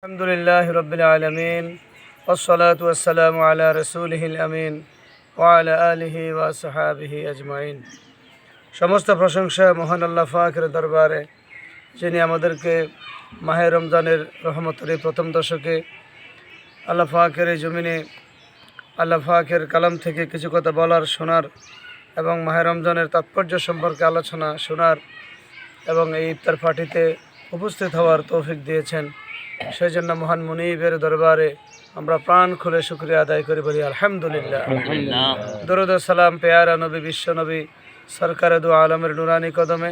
আলহামদুলিল্লাহ রব্বিল আলামিন ওয়াসসালাতু ওয়াসসালামু আলা রাসূলিহিল আমিন ওয়া আলা আলিহি ওয়া সাহবিহি আজমাইন। সমস্ত প্রশংসা মহান আল্লাহ পাকের দরবারে, যিনি আমাদেরকে মাহে রমজানের রহমতের প্রথম দশকে আল্লাহ পাকের এই জমিনে আল্লাহ পাকের কালাম থেকে কিছু কথা বলার, শোনার এবং মাহে রমজানের তাৎপর্য সম্পর্কে আলোচনা শোনার এবং এই ইফতার পার্টিতে উপস্থিত হওয়ার তৌফিক দিয়েছেন। সেই জন্য মহান মুনিবের দরবারে আমরা প্রাণ খুলে শুকরিয়া আদায় করে বলি আলহামদুলিল্লাহ। দরুদ ও সালাম পেয়ারা নবী, বিশ্ব নবী, সরকার দু আলমের নুরানি কদমে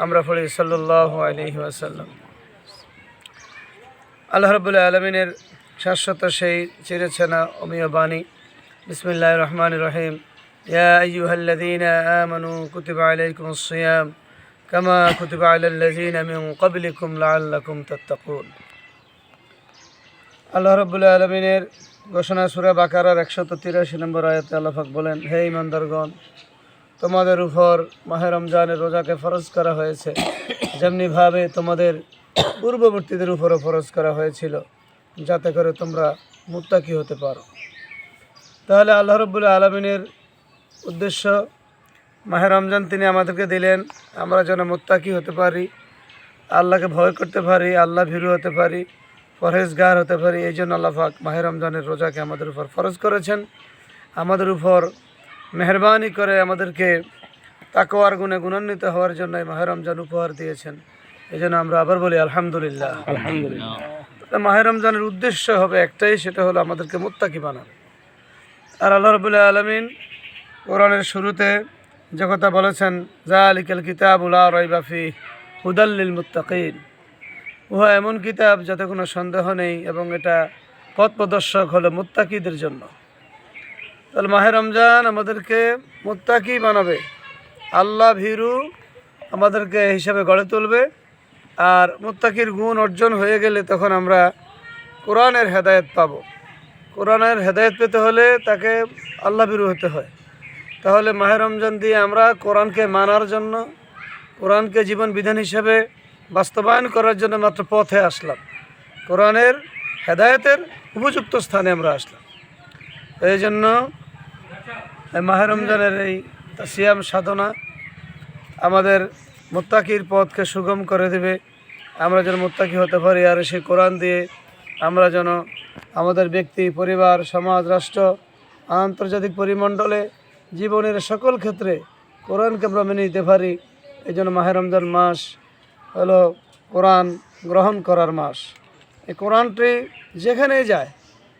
আমরা পড়ি সাল্লাল্লাহু আলাইহি ওয়াসাল্লাম। আল্লাহ রাব্বুল আলামিনের শাশ্বত সেই চিরচেনা অমীয় বাণী, বিসমিল্লাহির রহমানির রহিম। ইয়া আইয়ুহাল্লাযীনা আমানু কুতিবা আলাইকুমুস সিয়াম কামা কুতিবা আলাল্লাযীনা মিন ক্বাবলিকুম লাআল্লাকুম তাত্তাকুন। আল্লাহ রাব্বুল আলামিনের ঘোষণা সূরা বাকারার 183 নম্বর আয়াতে আল্লাহ পাক বলেন, হে ঈমানদারগণ, তোমাদের উপর মাহে রমজানের রোজাকে ফরজ করা হয়েছে যেমনিভাবে তোমাদের পূর্ববর্তীদের উপরও ফরজ করা হয়েছিল, যাতে করে তোমরা মুত্তাকি হতে পারো। তাহলে আল্লাহ রাব্বুল আলামিনের উদ্দেশ্য, মাহে রমজান তিনি আমাদেরকে দিলেন আমরা যেন মুত্তাকি হতে পারি, আল্লাহকে ভয় করতে পারি, আল্লাহ ভীরু হতে পারি, পরহেজগার হতে পারি। এই জন্য আল্লাহ পাক মাহে রমজানের রোজাকে আমাদের উপর ফরজ করেছেন। আমাদের উপর মেহরবানি করে আমাদেরকে তাকওয়ার গুণে গুণান্বিত হওয়ার জন্য মাহে রমজান উপহার দিয়েছেন। এই জন্য আমরা আবার বলি আলহামদুলিল্লাহ। আলহামদুলিল্লাহ। মাহে রমজানের উদ্দেশ্য হবে একটাই, সেটা হলো আমাদেরকে মুত্তাকি বানানো। আর আল্লাহ রাব্বুল আলামিন কোরআনের শুরুতে যে কথা বলেছেন, যালিকাল কিতাবু লা রাইবা ফীহি হুদাল লিল মুত্তাকিন, উহা এমন কিতাব যাতে কোনো সন্দেহ নেই এবং এটা পথ প্রদর্শক হলো মুত্তাকিদের জন্য। তাহলে মাহে রমজান আমাদেরকে মুত্তাকি বানাবে, আল্লাহ ভীরু আমাদেরকে হিসাবে গড়ে তুলবে। আর মুত্তাকির গুণ অর্জন হয়ে গেলে তখন আমরা কোরআনের হেদায়েত পাবো। কোরআনের হেদায়েত পেতে হলে তাকে আল্লাহ ভীরু হতে হয়। তাহলে মাহে রমজান দিয়ে আমরা কোরআনকে মানার জন্য, কোরআনকে জীবন বিধান হিসাবে বাস্তবায়ন করার জন্য মাত্র পথে আসলাম, কোরআনের হেদায়েতের উপযুক্ত স্থানে আমরা আসলাম। এই জন্য মাহে রমজানের এই সিয়াম সাধনা আমাদের মুত্তাকির পথকে সুগম করে দেবে। আমরা যেন মুত্তাকি হতে পারি, আর সেই কোরআন দিয়ে আমরা যেন আমাদের ব্যক্তি, পরিবার, সমাজ, রাষ্ট্র, আন্তর্জাতিক পরিমণ্ডলে জীবনের সকল ক্ষেত্রে কোরআনকে আমরা মেনে নিতে পারি। এই জন্য মাহে রমজান মাস হলো কোরআন গ্রহণ করার মাস। এই কোরআনটি যেখানেই যায়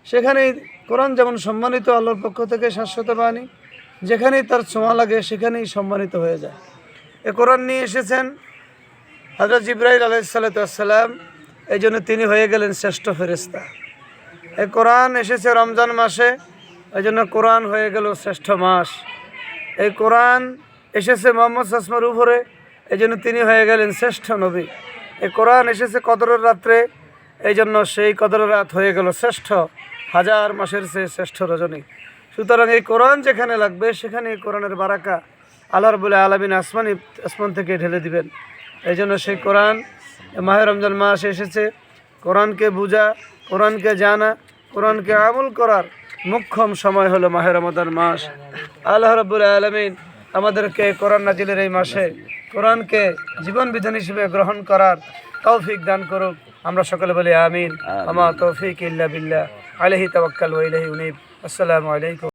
সেখানেই কোরআন যেমন সম্মানিত আল্লাহর পক্ষ থেকে শাশ্বত বাণী, যেখানেই তার ছোঁয়া লাগে সেখানেই সম্মানিত হয়ে যায়। এই কোরআন নিয়ে এসেছেন হযরত জিবরাইল আলাইহিস সালাতু ওয়াস সালাম, এই জন্য তিনি হয়ে গেলেন শ্রেষ্ঠ ফেরেশতা। এই কোরআন এসেছে রমজান মাসে, এই জন্য কোরআন হয়ে গেল শ্রেষ্ঠ মাস। এই কোরআন এসেছে মুহাম্মদ সাল্লাল্লাহু আলাইহি উপরে, এই জন্য তিনি হয়ে গেলেন শ্রেষ্ঠ নবী। এই কোরআন এসেছে কদরের রাত্রে, এই জন্য সেই কদরের রাত হয়ে গেল শ্রেষ্ঠ, হাজার মাসের চেয়ে শ্রেষ্ঠ রজনী। সুতরাং এই কোরআন যেখানে লাগবে সেখানে এই কোরআনের বারাকা আল্লাহ রাব্বুল আলামিন আসমান থেকে ঢেলে দিবেন। এই জন্য সেই কোরআন মাহে রমজান মাস এসেছে কোরআনকে বুঝা, কোরআনকে জানা, কোরআনকে আমল করার মুখ্যম সময় হলো মাহে রমজান মাস। আল্লাহ রাব্বুল আলামিন আমাদেরকে কোরআন নাজিলের এই মাসে কোরআনকে জীবন বিধান হিসেবে গ্রহণ করার তৌফিক দান করুক। আমরা সকলে বলি আমিন। আমা তৌফিক ইল্লা বিল্লাহ, আলাইহি তাওয়াক্কাল ওয়া ইলাইহি উনীব। আসসালামু আলাইকুম।